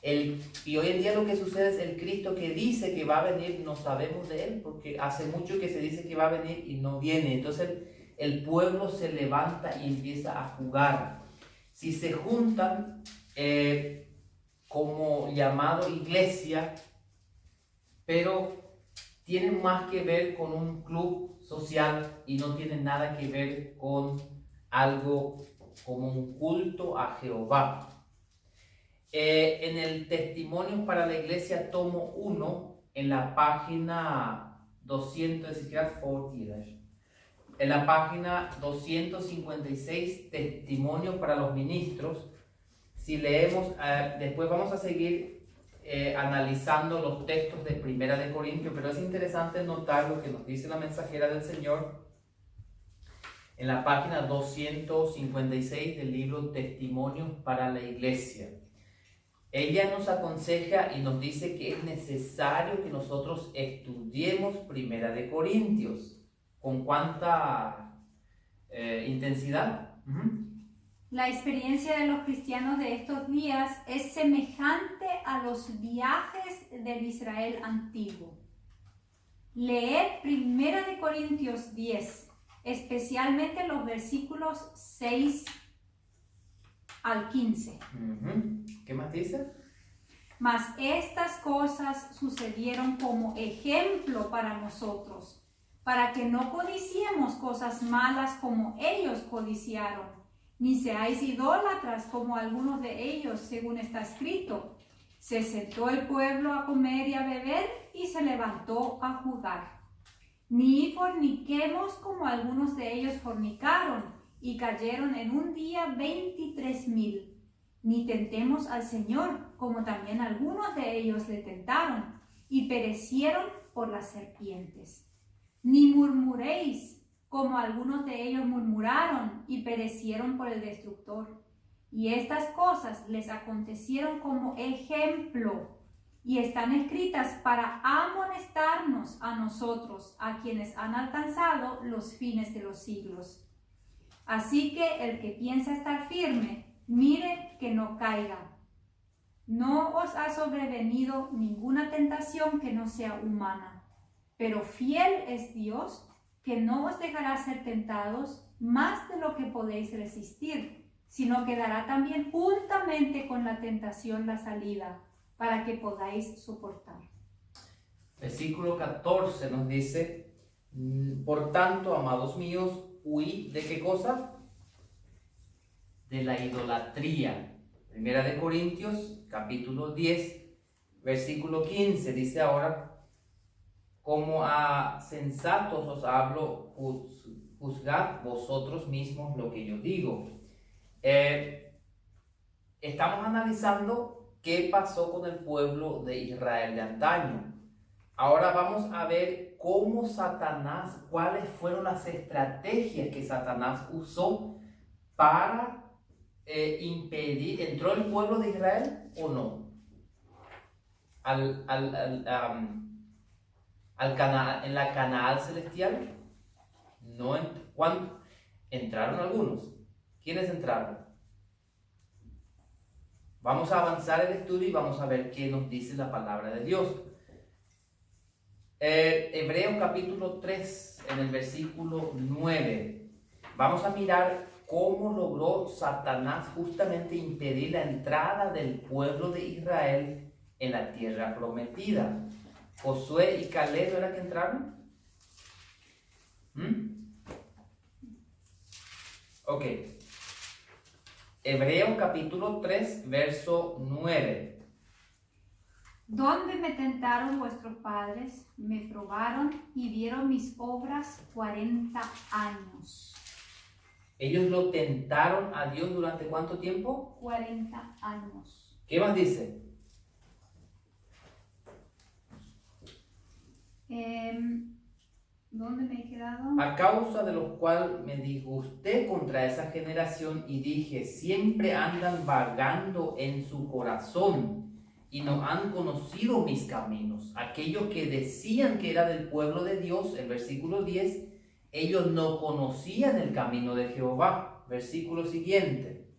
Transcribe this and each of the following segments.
Y hoy en día lo que sucede es el Cristo que dice que va a venir, no sabemos de él, porque hace mucho que se dice que va a venir y no viene. Entonces el pueblo se levanta y empieza a jugar. Si se juntan como llamado iglesia, pero tienen más que ver con un club social y no tienen nada que ver con algo como un culto a Jehová. En el Testimonio para la Iglesia, tomo 1, en la página 240, en la página 256, Testimonio para los Ministros. Si leemos, después vamos a seguir analizando los textos de Primera de Corintios, pero es interesante notar lo que nos dice la mensajera del Señor en la página 256 del libro Testimonios para la Iglesia. Ella nos aconseja y nos dice que es necesario que nosotros estudiemos Primera de Corintios. ¿Con cuánta intensidad? La experiencia de los cristianos de estos días es semejante a los viajes del Israel antiguo. Leed 1 Corintios 10, especialmente los versículos 6 al 15. ¿Qué más dice? Mas estas cosas sucedieron como ejemplo para nosotros, para que no codiciemos cosas malas como ellos codiciaron, ni seáis idólatras como algunos de ellos, según está escrito. Se sentó el pueblo a comer y a beber, y se levantó a jugar. Ni forniquemos como algunos de ellos fornicaron, y cayeron en un día 23,000. Ni tentemos al Señor, como también algunos de ellos le tentaron, y perecieron por las serpientes. Ni murmuréis, como algunos de ellos murmuraron, y perecieron por el destructor. Y estas cosas les acontecieron como ejemplo, y están escritas para amonestarnos a nosotros, a quienes han alcanzado los fines de los siglos. Así que el que piensa estar firme, mire que no caiga. No os ha sobrevenido ninguna tentación que no sea humana, pero fiel es Dios, que no os dejará ser tentados más de lo que podéis resistir, sino que dará también juntamente con la tentación la salida, para que podáis soportar. Versículo 14 nos dice: por tanto, amados míos, huid ¿de qué cosa? De la idolatría. Primera de Corintios, capítulo 10, versículo 15, dice ahora: como a sensatos os hablo, juzgad vosotros mismos lo que yo digo. Estamos analizando qué pasó con el pueblo de Israel de antaño. Ahora vamos a ver cómo Satanás, cuáles fueron las estrategias que Satanás usó para impedir. ¿Entró el pueblo de Israel o no en la Canaán celestial? No. ¿Cuándo? Entraron algunos. ¿Quiénes entraron? Vamos a avanzar el estudio y vamos a ver qué nos dice la palabra de Dios. Hebreos capítulo 3, en el versículo 9. Vamos a mirar cómo logró Satanás justamente impedir la entrada del pueblo de Israel en la tierra prometida. Josué y Caleb, ¿no era que entraron? Ok. Hebreos capítulo 3, verso 9. Donde me tentaron vuestros padres, me probaron y vieron mis obras 40 años. Ellos lo tentaron a Dios ¿durante cuánto tiempo? 40 años. ¿Qué más dice? ¿Dónde me he quedado? A causa de lo cual me disgusté contra esa generación y dije: siempre andan vagando en su corazón y no han conocido mis caminos. Aquellos que decían que era del pueblo de Dios, el versículo 10, ellos no conocían el camino de Jehová. Versículo siguiente.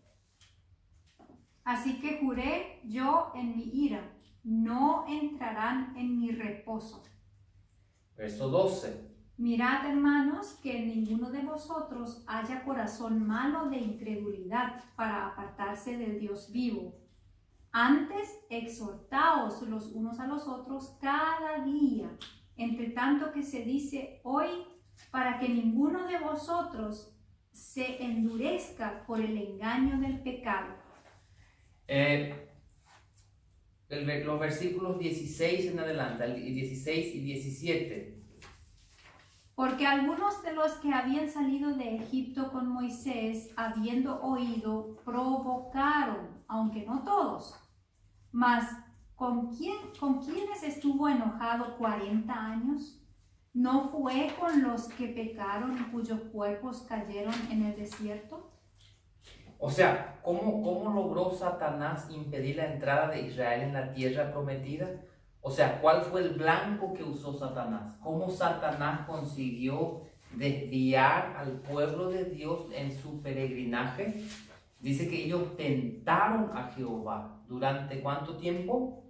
Así que juré yo en mi ira, no entrarán en mi reposo. Verso 12. Mirad, hermanos, que en ninguno de vosotros haya corazón malo de incredulidad para apartarse del Dios vivo. Antes, exhortaos los unos a los otros cada día, entre tanto que se dice hoy, para que ninguno de vosotros se endurezca por el engaño del pecado. Los versículos 16 en adelante, 16 y 17. Porque algunos de los que habían salido de Egipto con Moisés, habiendo oído, provocaron, aunque no todos. Mas, ¿con quiénes estuvo enojado 40 años? ¿No fue con los que pecaron y cuyos cuerpos cayeron en el desierto? O sea, ¿cómo logró Satanás impedir la entrada de Israel en la tierra prometida? O sea, ¿cuál fue el blanco que usó Satanás? ¿Cómo Satanás consiguió desviar al pueblo de Dios en su peregrinaje? Dice que ellos tentaron a Jehová. ¿Durante cuánto tiempo?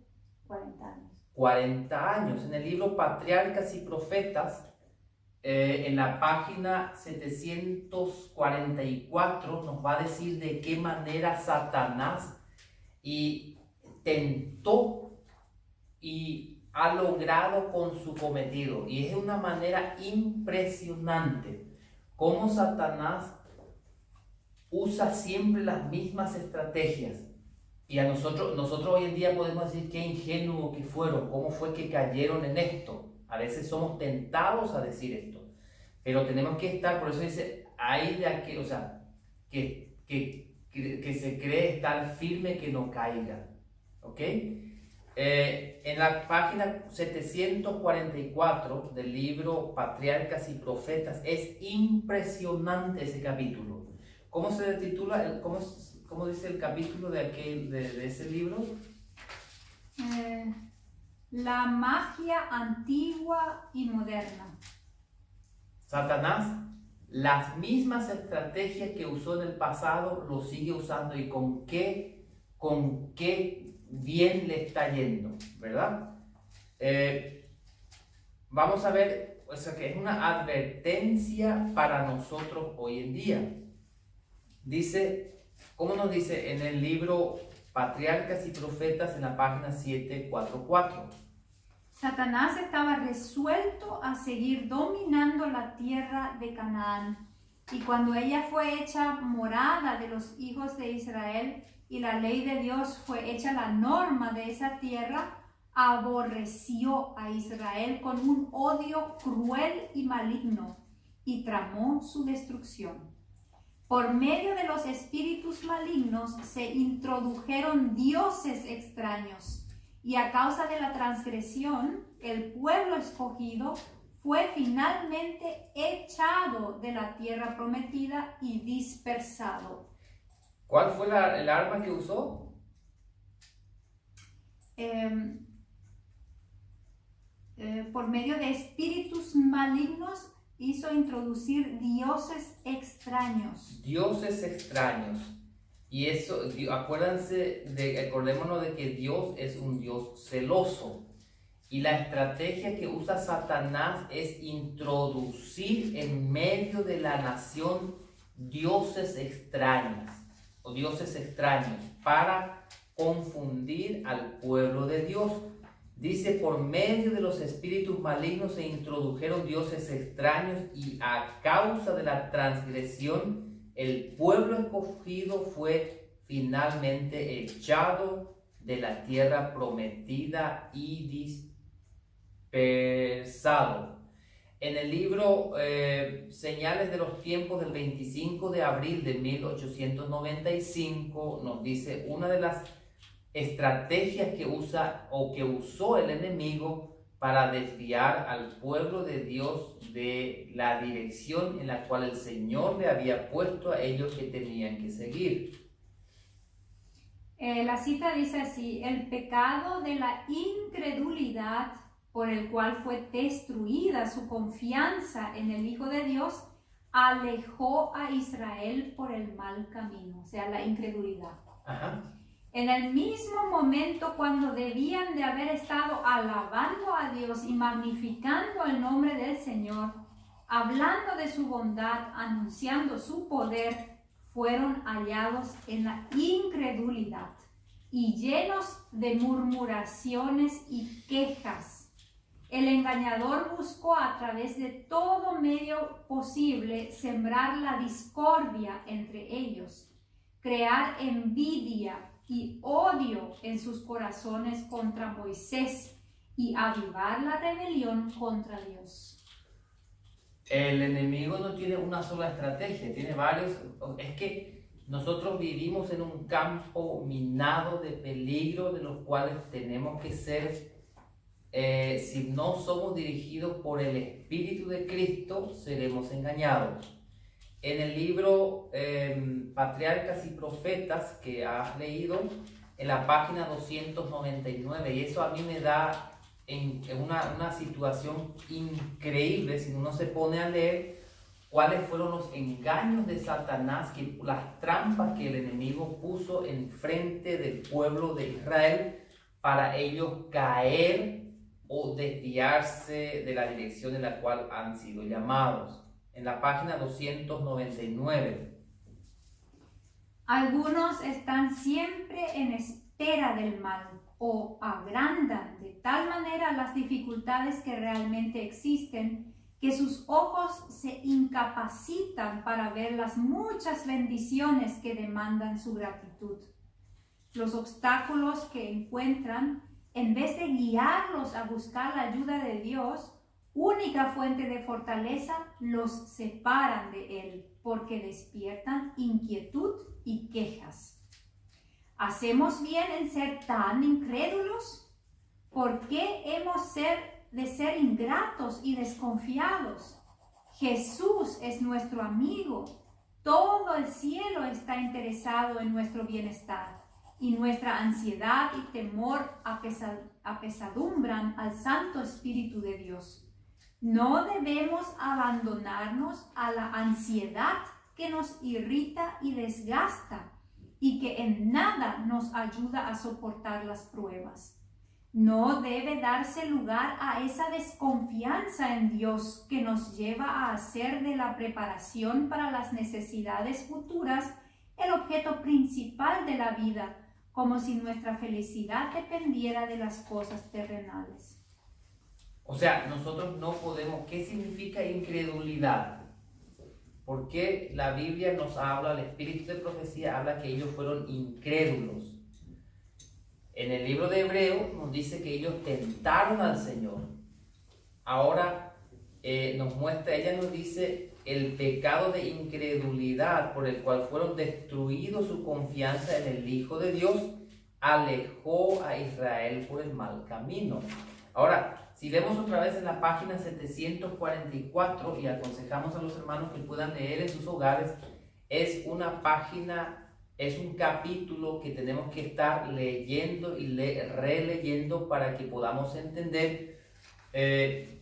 40 años. 40 años. En el libro Patriarcas y Profetas, en la página 744, nos va a decir de qué manera Satanás tentó y ha logrado con su cometido. Y es de una manera impresionante cómo Satanás usa siempre las mismas estrategias. Y a nosotros hoy en día podemos decir qué ingenuos que fueron, cómo fue que cayeron en esto. A veces somos tentados a decir esto, pero tenemos que estar, por eso dice, hay de aquí, o sea, que se cree estar firme que no caiga. ¿Ok? En la página 744 del libro Patriarcas y Profetas, es impresionante ese capítulo. ¿Cómo se titula? ¿Cómo dice el capítulo de ese libro? La magia antigua y moderna. Satanás, las mismas estrategias que usó en el pasado, lo sigue usando, y con qué bien le está yendo, ¿verdad? Vamos a ver, o sea, que es una advertencia para nosotros hoy en día. Dice, ¿cómo nos dice en el libro Patriarcas y Profetas en la página 744? Satanás estaba resuelto a seguir dominando la tierra de Canaán, y cuando ella fue hecha morada de los hijos de Israel y la ley de Dios fue hecha la norma de esa tierra, aborreció a Israel con un odio cruel y maligno y tramó su destrucción. Por medio de los espíritus malignos se introdujeron dioses extraños, y a causa de la transgresión, el pueblo escogido fue finalmente echado de la tierra prometida y dispersado. ¿Cuál fue el arma que usó? Por medio de espíritus malignos hizo introducir dioses extraños. Dioses extraños. Y eso, acordémonos de que Dios es un Dios celoso. Y la estrategia que usa Satanás es introducir en medio de la nación dioses extraños para confundir al pueblo de Dios. Dice, por medio de los espíritus malignos se introdujeron dioses extraños, y a causa de la transgresión el pueblo escogido fue finalmente echado de la tierra prometida y dispersado. En el libro Señales de los Tiempos del 25 de abril de 1895 nos dice una de las estrategias que usó el enemigo para desviar al pueblo de Dios de la dirección en la cual el Señor le había puesto a ellos que tenían que seguir. La cita dice así: el pecado de la incredulidad, por el cual fue destruida su confianza en el Hijo de Dios, alejó a Israel por el mal camino, o sea, la incredulidad. Ajá. En el mismo momento cuando debían de haber estado alabando a Dios y magnificando el nombre del Señor, hablando de su bondad, anunciando su poder, fueron hallados en la incredulidad y llenos de murmuraciones y quejas. El engañador buscó a través de todo medio posible sembrar la discordia entre ellos, crear envidia y odio en sus corazones contra Moisés y avivar la rebelión contra Dios. El enemigo no tiene una sola estrategia, tiene varios. Es que nosotros vivimos en un campo minado de peligro de los cuales tenemos que ser, si no somos dirigidos por el Espíritu de Cristo, seremos engañados. En el libro Patriarcas y Profetas que has leído, en la página 299, y eso a mí me da en una situación increíble si uno se pone a leer cuáles fueron los engaños de Satanás, las trampas que el enemigo puso enfrente del pueblo de Israel para ellos caer o desviarse de la dirección en la cual han sido llamados. En la página 299. Algunos están siempre en espera del mal o agrandan de tal manera las dificultades que realmente existen que sus ojos se incapacitan para ver las muchas bendiciones que demandan su gratitud. Los obstáculos que encuentran, en vez de guiarlos a buscar la ayuda de Dios, única fuente de fortaleza, los separan de Él, porque despiertan inquietud y quejas. ¿Hacemos bien en ser tan incrédulos? ¿Por qué hemos de ser ingratos y desconfiados? Jesús es nuestro amigo. Todo el cielo está interesado en nuestro bienestar, y nuestra ansiedad y temor apesadumbran al Santo Espíritu de Dios. No debemos abandonarnos a la ansiedad que nos irrita y desgasta y que en nada nos ayuda a soportar las pruebas. No debe darse lugar a esa desconfianza en Dios que nos lleva a hacer de la preparación para las necesidades futuras el objeto principal de la vida, como si nuestra felicidad dependiera de las cosas terrenales. O sea, nosotros no podemos. ¿Qué significa incredulidad? Porque la Biblia nos habla, el Espíritu de Profecía habla que ellos fueron incrédulos. En el libro de Hebreos nos dice que ellos tentaron al Señor. Ahora ella nos dice el pecado de incredulidad por el cual fueron destruidos su confianza en el Hijo de Dios, alejó a Israel por el mal camino. Ahora, si vemos otra vez en la página 744, y aconsejamos a los hermanos que puedan leer en sus hogares, es una página, es un capítulo que tenemos que estar leyendo y releyendo para que podamos entender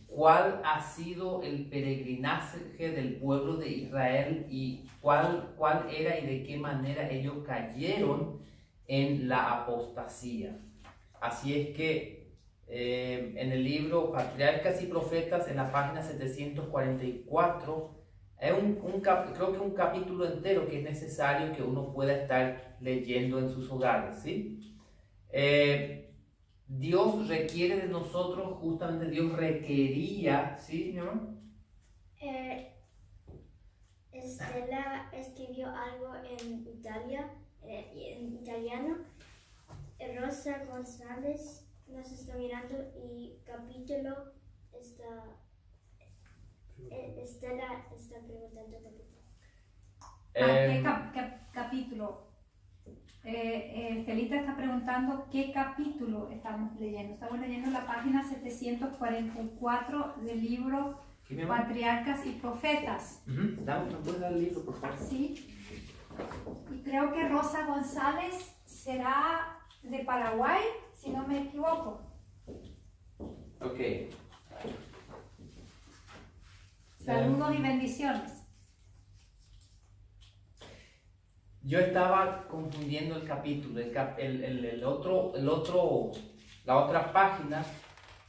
cuál ha sido el peregrinaje del pueblo de Israel y cuál era y de qué manera ellos cayeron en la apostasía. Así es que en el libro Patriarcas y Profetas, en la página 744, creo que un capítulo entero que es necesario que uno pueda estar leyendo en sus hogares, ¿sí? Dios requiere de nosotros, justamente Dios requería, ¿sí, mi amor? Estela escribió algo en Italia, en italiano. Rosa González nos está mirando y capítulo Estela está preguntando capítulo. ¿Qué capítulo? Estelita está preguntando qué capítulo estamos leyendo. Estamos leyendo la página 744 del libro Patriarcas y Profetas. ¿Me puedes dar el libro, por favor? Sí. Y creo que Rosa González será de Paraguay, si no me equivoco. Ok. Saludos y bendiciones. Yo estaba confundiendo el capítulo, la otra página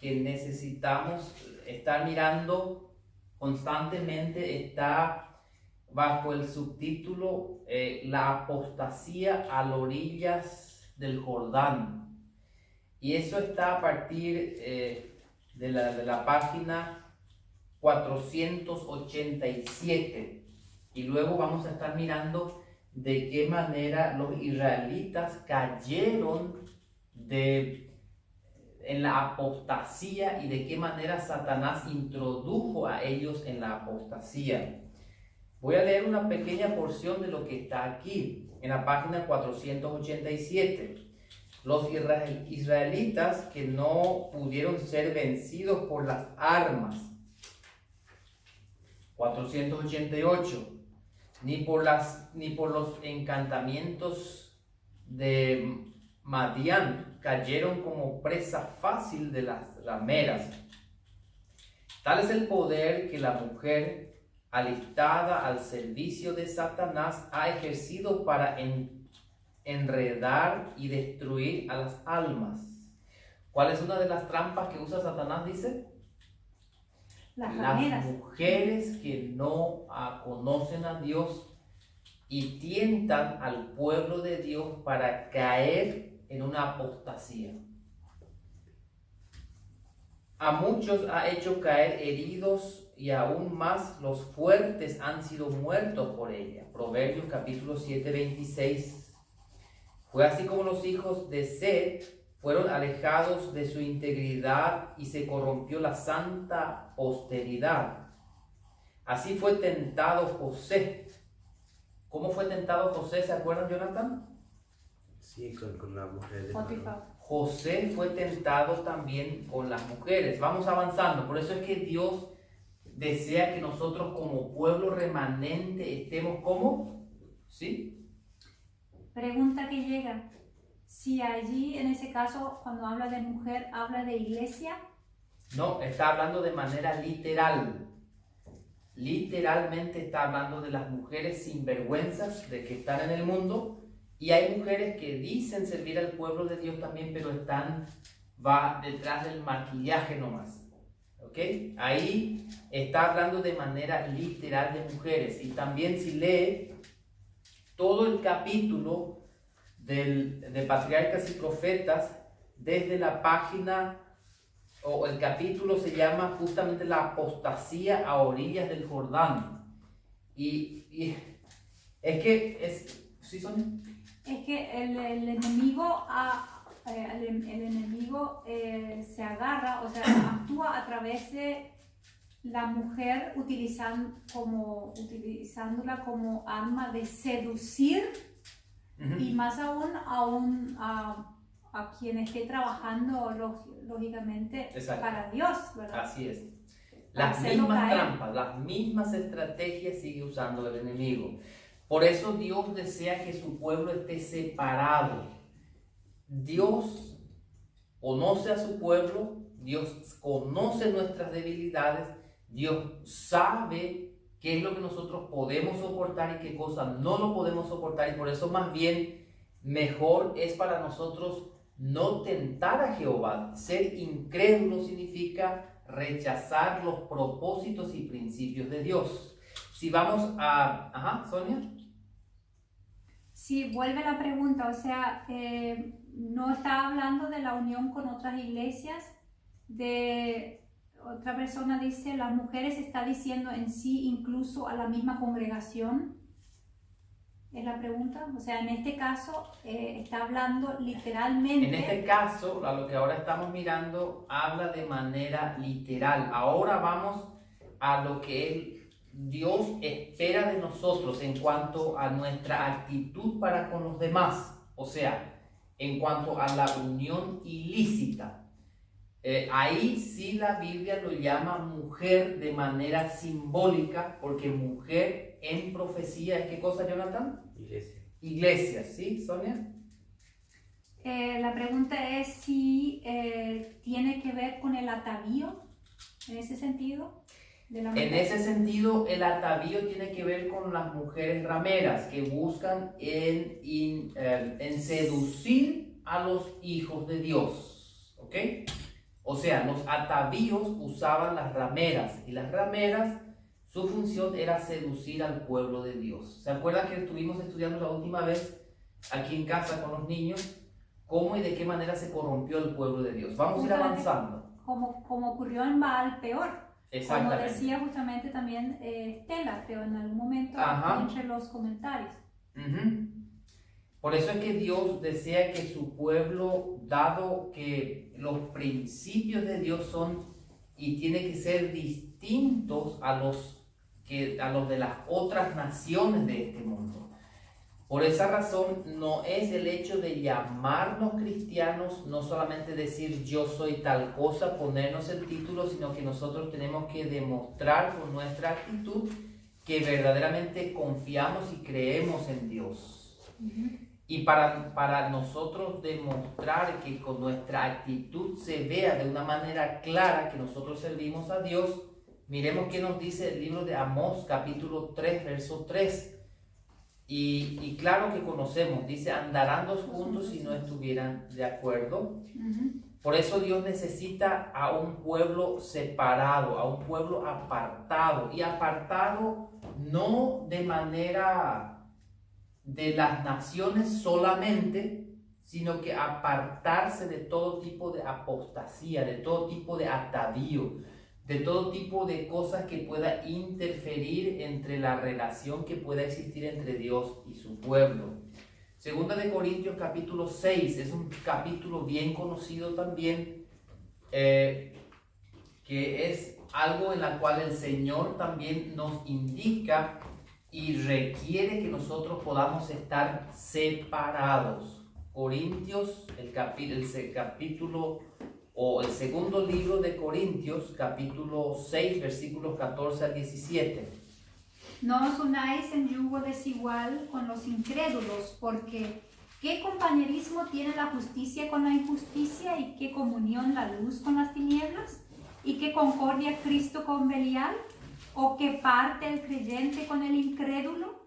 que necesitamos estar mirando constantemente está bajo el subtítulo La apostasía a las orillas del Jordán. Y eso está a partir de la página 487. Y luego vamos a estar mirando de qué manera los israelitas cayeron en la apostasía y de qué manera Satanás introdujo a ellos en la apostasía. Voy a leer una pequeña porción de lo que está aquí, en la página 487. Los israelitas que no pudieron ser vencidos por las armas. 488. Ni por los encantamientos de Madián cayeron como presa fácil de las rameras. Tal es el poder que la mujer alistada al servicio de Satanás ha ejercido para enredar y destruir a las almas. ¿Cuál es una de las trampas que usa Satanás, dice? Las Las rameras. mujeres que no conocen a Dios y tientan al pueblo de Dios para caer en una apostasía. A muchos ha hecho caer heridos y aún más los fuertes han sido muertos por ella. Proverbios capítulo 7, 26. Fue así como los hijos de Set fueron alejados de su integridad y se corrompió la santa posteridad. Así fue tentado José. ¿Cómo fue tentado José? ¿Se acuerdan, Jonathan? Sí, con la mujer de Potifar. José fue tentado también con las mujeres. Vamos avanzando. Por eso es que Dios desea que nosotros como pueblo remanente estemos como, ¿sí? Pregunta que llega. Si allí, en ese caso, cuando habla de mujer, habla de iglesia. No, está hablando de manera literal. Literalmente está hablando de las mujeres sinvergüenzas de que están en el mundo. Y hay mujeres que dicen servir al pueblo de Dios también, pero va detrás del maquillaje nomás. ¿Ok? Ahí está hablando de manera literal de mujeres. Y también si lee todo el capítulo de Patriarcas y Profetas, desde la página, o el capítulo se llama justamente La apostasía a orillas del Jordán. Y es que, ¿sí, Sonia? Es que el enemigo, se agarra, o sea, actúa a través de la mujer utilizándola como arma de seducir. Y más aún a quien esté trabajando lógicamente Exacto. para Dios, ¿verdad? Así es. Las mismas trampas, las mismas estrategias sigue usando el enemigo. Por eso Dios desea que su pueblo esté separado. Dios conoce a su pueblo, Dios conoce nuestras debilidades, Dios sabe qué es lo que nosotros podemos soportar y qué cosas no lo podemos soportar. Y por eso más bien mejor es para nosotros no tentar a Jehová. Ser incrédulo significa rechazar los propósitos y principios de Dios. Si vamos a... Ajá, Sonia. Sí, vuelve la pregunta, o sea, no está hablando de la unión con otras iglesias, otra persona dice, las mujeres está diciendo en sí incluso a la misma congregación. Es la pregunta. O sea, en este caso está hablando literalmente. En este caso, a lo que ahora estamos mirando, habla de manera literal. Ahora vamos a lo que Dios espera de nosotros en cuanto a nuestra actitud para con los demás. O sea, en cuanto a la unión ilícita. Ahí sí la Biblia lo llama mujer de manera simbólica, porque mujer en profecía es ¿qué cosa, Jonathan? iglesia. Iglesia, ¿sí, Sonia? La pregunta es si tiene que ver con el atavío, en ese sentido. de la En mujer. ese sentido, el atavío tiene que ver con las mujeres rameras que buscan en seducir a los hijos de Dios, ¿ok? O sea, los atavíos usaban las rameras y las rameras, su función era seducir al pueblo de Dios. ¿Se acuerdan que estuvimos estudiando la última vez aquí en casa con los niños cómo y de qué manera se corrompió el pueblo de Dios? Vamos a ir avanzando. Como ocurrió en Baal, peor. Como Exactamente. decía justamente también Estela, creo, en algún momento Ajá. entre los comentarios. Ujú. Por eso es que Dios desea que su pueblo, dado que los principios de Dios son y tienen que ser distintos a los de las otras naciones de este mundo. Por esa razón no es el hecho de llamarnos cristianos, no solamente decir yo soy tal cosa, ponernos el título, sino que nosotros tenemos que demostrar con nuestra actitud que verdaderamente confiamos y creemos en Dios. Y para nosotros demostrar que con nuestra actitud se vea de una manera clara que nosotros servimos a Dios, miremos qué nos dice el libro de Amós, capítulo 3, verso 3. Y claro que conocemos, dice, andarán dos juntos si no estuvieran de acuerdo. Por eso Dios necesita a un pueblo separado, a un pueblo apartado. Y apartado no de manera de las naciones solamente, sino que apartarse de todo tipo de apostasía, de todo tipo de atavío, de todo tipo de cosas que pueda interferir entre la relación que pueda existir entre Dios y su pueblo. Segunda de Corintios capítulo 6 es un capítulo bien conocido también, que es algo en la cual el Señor también nos indica y requiere que nosotros podamos estar separados. Corintios, el capítulo o el segundo libro de Corintios, capítulo 6, versículos 14 al 17. No os unáis en yugo desigual con los incrédulos, porque ¿qué compañerismo tiene la justicia con la injusticia? ¿Y qué comunión la luz con las tinieblas? ¿Y qué concordia Cristo con Belial? ¿O qué parte el creyente con el incrédulo?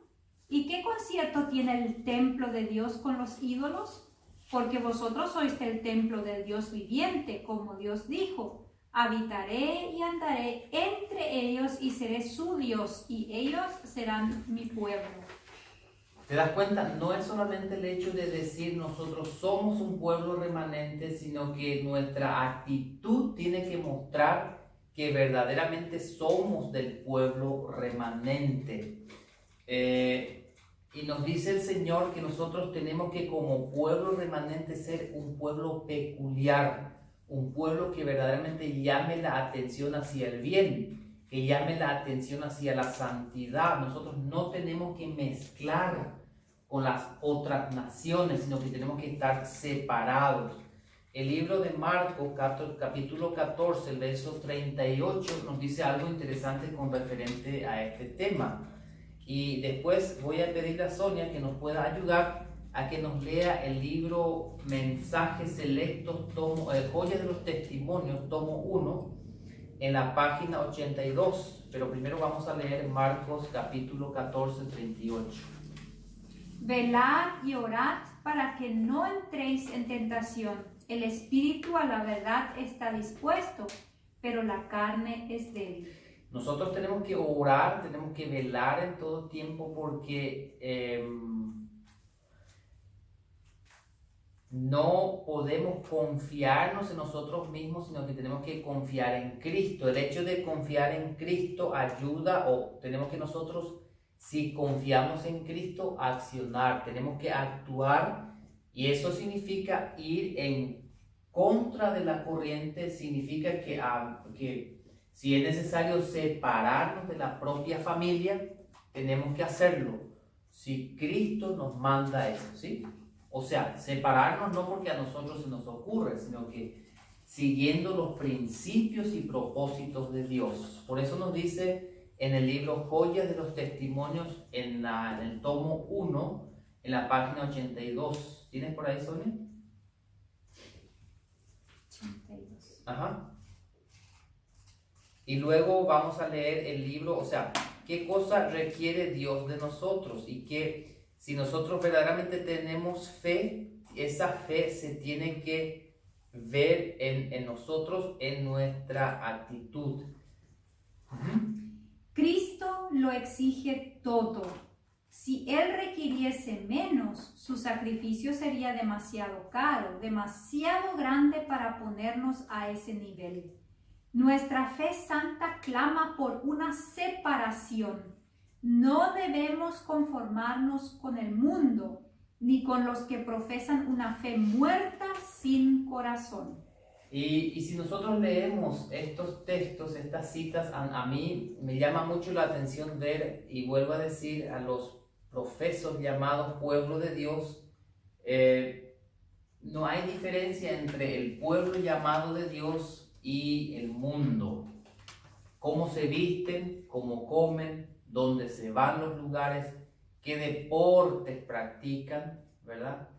¿Y qué concierto tiene el templo de Dios con los ídolos? Porque vosotros sois el templo del Dios viviente, como Dios dijo, habitaré y andaré entre ellos y seré su Dios, y ellos serán mi pueblo. ¿Te das cuenta? No es solamente el hecho de decir nosotros somos un pueblo remanente, sino que nuestra actitud tiene que mostrar que verdaderamente somos del pueblo remanente. Y nos dice el Señor que nosotros tenemos que como pueblo remanente ser un pueblo peculiar, un pueblo que verdaderamente llame la atención hacia el bien, que llame la atención hacia la santidad. Nosotros no tenemos que mezclar con las otras naciones, sino que tenemos que estar separados. El libro de Marcos, capítulo 14, el verso 38, nos dice algo interesante con referente a este tema. Y después voy a pedirle a Sonia que nos pueda ayudar a que nos lea el libro Mensajes Selectos, Joyas de los Testimonios, tomo 1, en la página 82. Pero primero vamos a leer Marcos capítulo 14, 38. Velad y orad para que no entréis en tentación. El espíritu a la verdad está dispuesto, pero la carne es débil. Nosotros tenemos que orar, tenemos que velar en todo tiempo porque no podemos confiarnos en nosotros mismos, sino que tenemos que confiar en Cristo. El hecho de confiar en Cristo ayuda, o tenemos que nosotros, si confiamos en Cristo, accionar, tenemos que actuar, y eso significa ir en contra de la corriente, significa que si es necesario separarnos de la propia familia, tenemos que hacerlo. Si Cristo nos manda eso, ¿sí? O sea, separarnos no porque a nosotros se nos ocurre, sino que siguiendo los principios y propósitos de Dios. Por eso nos dice en el libro Joyas de los Testimonios, en el tomo 1, en la página 82. ¿Tienes por ahí, Sonia? 82. Ajá. Y luego vamos a leer el libro, o sea, qué cosa requiere Dios de nosotros y que si nosotros verdaderamente tenemos fe, esa fe se tiene que ver en nosotros, en nuestra actitud. Cristo lo exige todo. Si Él requiriese menos, su sacrificio sería demasiado caro, demasiado grande para ponernos a ese nivel. Nuestra fe santa clama por una separación. No debemos conformarnos con el mundo, ni con los que profesan una fe muerta sin corazón. Y si nosotros leemos estos textos, estas citas, a mí me llama mucho la atención ver, y vuelvo a decir, a los profesos llamados pueblo de Dios. No hay diferencia entre el pueblo llamado de Dios y el mundo. Cómo se visten, cómo comen, dónde se van los lugares, qué deportes practican, ¿verdad?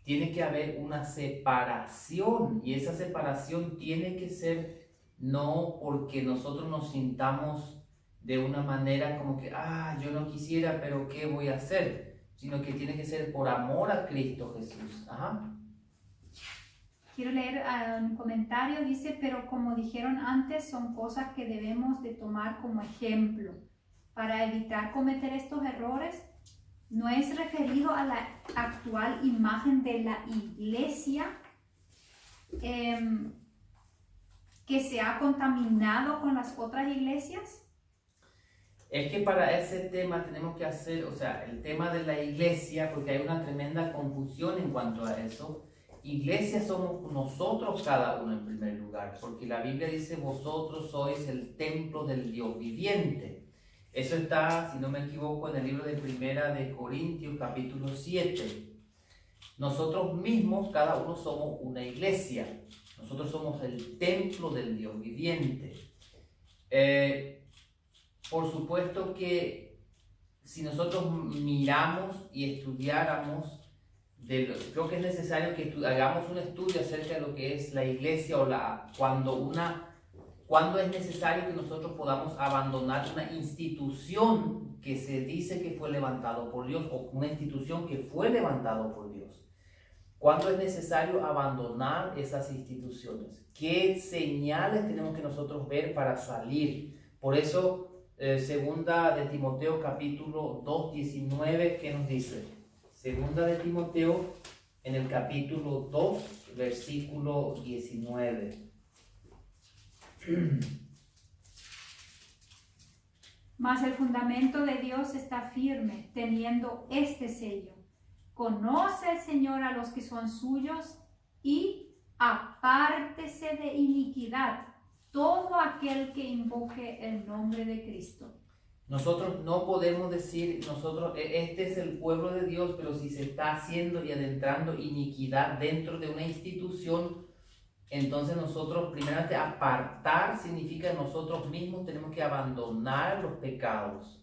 Tiene que haber una separación y esa separación tiene que ser no porque nosotros nos sintamos de una manera como que, yo no quisiera, pero ¿qué voy a hacer? Sino que tiene que ser por amor a Cristo Jesús. Quiero leer un comentario, dice, pero como dijeron antes, son cosas que debemos de tomar como ejemplo para evitar cometer estos errores. No es referido a la actual imagen de la iglesia que se ha contaminado con las otras iglesias. Es que para ese tema tenemos que hacer, o sea, el tema de la iglesia, porque hay una tremenda confusión en cuanto a eso. Iglesia somos nosotros cada uno en primer lugar, porque la Biblia dice, vosotros sois el templo del Dios viviente. Eso está, si no me equivoco, en el libro de Primera de Corintios, capítulo 7. Nosotros mismos, cada uno somos una iglesia. Nosotros somos el templo del Dios viviente. Por supuesto que si nosotros miramos y estudiáramos, creo que es necesario que hagamos un estudio acerca de lo que es la iglesia o cuando es necesario que nosotros podamos abandonar una institución que se dice que fue levantado por Dios o una institución que fue levantado por Dios. ¿Cuándo es necesario abandonar esas instituciones? ¿Qué señales tenemos que nosotros ver para salir? Por eso, segunda de Timoteo capítulo 2, 19, ¿qué nos dice? Segunda de Timoteo en el capítulo 2, versículo 19. Mas el fundamento de Dios está firme, teniendo este sello. Conoce el Señor a los que son suyos y apártese de iniquidad todo aquel que invoque el nombre de Cristo. Nosotros no podemos decir, este es el pueblo de Dios, pero si se está haciendo y adentrando iniquidad dentro de una institución, entonces nosotros, primeramente, apartar significa que nosotros mismos tenemos que abandonar los pecados.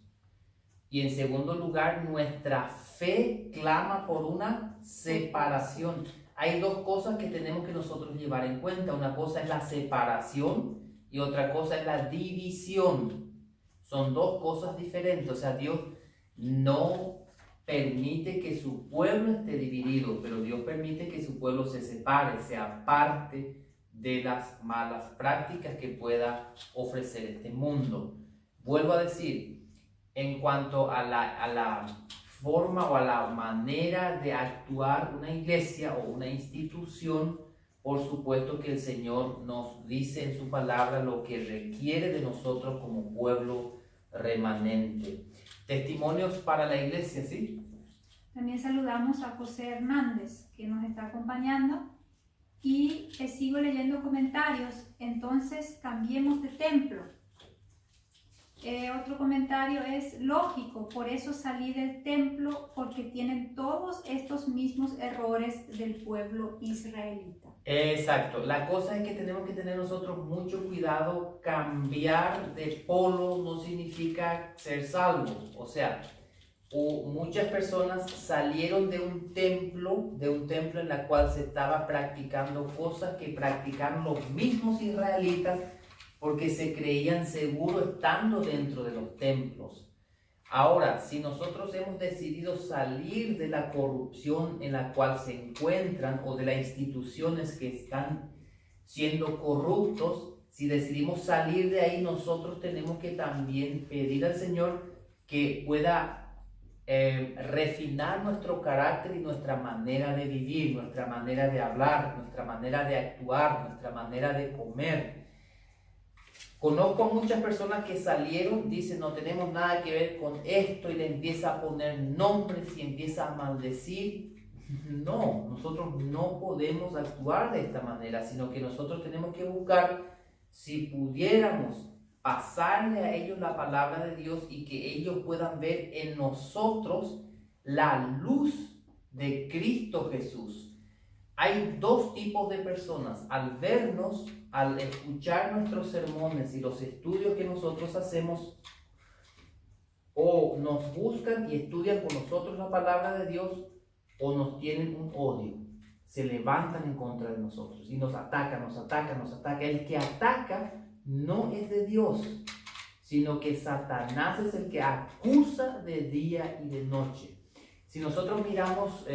Y en segundo lugar, nuestra fe clama por una separación. Hay dos cosas que tenemos que nosotros llevar en cuenta. Una cosa es la separación y otra cosa es la división. Son dos cosas diferentes. O sea, Dios no permite que su pueblo esté dividido, pero Dios permite que su pueblo se separe, se aparte de las malas prácticas que pueda ofrecer este mundo. Vuelvo a decir, en cuanto a la forma o a la manera de actuar una iglesia o una institución, por supuesto que el Señor nos dice en su palabra lo que requiere de nosotros como pueblo remanente. Testimonios para la iglesia, ¿sí? También saludamos a José Hernández, que nos está acompañando. Y sigo leyendo comentarios. Entonces, cambiemos de templo. Otro comentario es lógico, por eso salí del templo, porque tienen todos estos mismos errores del pueblo israelita. Exacto, la cosa es que tenemos que tener nosotros mucho cuidado. Cambiar de polo no significa ser salvo. O sea, muchas personas salieron de un templo en la cual se estaba practicando cosas que practicaron los mismos israelitas. porque se creían seguros estando dentro de los templos. Ahora, si nosotros hemos decidido salir de la corrupción en la cual se encuentran o de las instituciones que están siendo corruptos, si decidimos salir de ahí, nosotros tenemos que también pedir al Señor que pueda refinar nuestro carácter y nuestra manera de vivir, nuestra manera de hablar, nuestra manera de actuar, nuestra manera de comer. Conozco a muchas personas que salieron, dicen no tenemos nada que ver con esto y le empieza a poner nombres y empieza a maldecir. No, nosotros no podemos actuar de esta manera, sino que nosotros tenemos que buscar, si pudiéramos, pasarle a ellos la palabra de Dios y que ellos puedan ver en nosotros la luz de Cristo Jesús. Hay dos tipos de personas. Al vernos, al escuchar nuestros sermones y los estudios que nosotros hacemos, o nos buscan y estudian con nosotros la palabra de Dios, o nos tienen un odio. Se levantan en contra de nosotros y nos atacan, nos atacan, nos atacan. El que ataca no es de Dios, sino que Satanás es el que acusa de día y de noche. Si nosotros miramos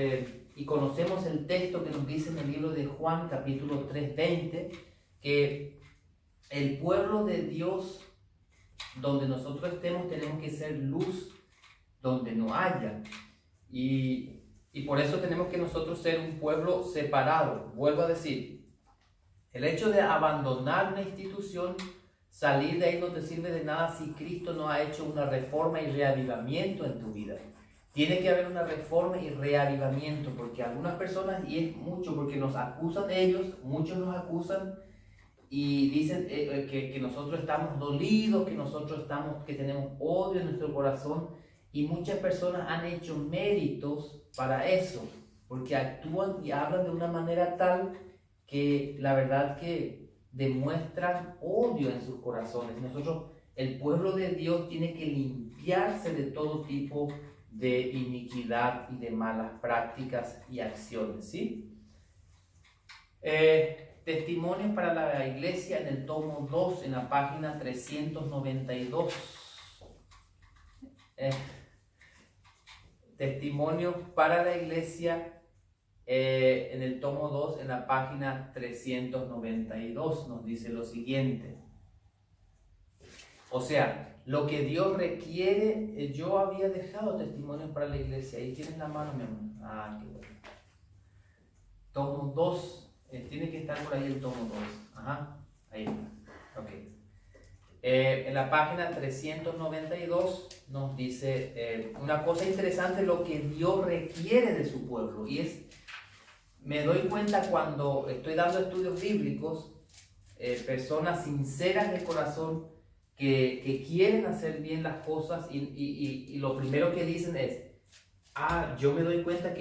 y conocemos el texto que nos dice en el libro de Juan, capítulo 3:20, que el pueblo de Dios, donde nosotros estemos, tenemos que ser luz donde no haya. Y por eso tenemos que nosotros ser un pueblo separado. Vuelvo a decir, el hecho de abandonar una institución, salir de ahí no te sirve de nada si Cristo no ha hecho una reforma y reavivamiento en tu vida. Tiene que haber una reforma y reavivamiento, porque algunas personas, y es mucho porque nos acusan ellos, muchos nos acusan y dicen que nosotros estamos dolidos, que tenemos odio en nuestro corazón, y muchas personas han hecho méritos para eso, porque actúan y hablan de una manera tal que la verdad que demuestran odio en sus corazones. El pueblo de Dios tiene que limpiarse de todo tipo de iniquidad y de malas prácticas y acciones, ¿sí? Testimonios para la iglesia en el tomo 2, en la página 392. Testimonios para la iglesia en el tomo 2, en la página 392, nos dice lo siguiente. O sea, lo que Dios requiere, yo había dejado testimonios para la iglesia. Ahí tienes la mano, mi amor. Ah, qué bueno. Tomo 2, tiene que estar por ahí el tomo 2. Ajá, ahí está. Ok. En la página 392 nos dice una cosa interesante, lo que Dios requiere de su pueblo. Y es, me doy cuenta cuando estoy dando estudios bíblicos, personas sinceras de corazón, que quieren hacer bien las cosas y lo primero que dicen es, yo me doy cuenta que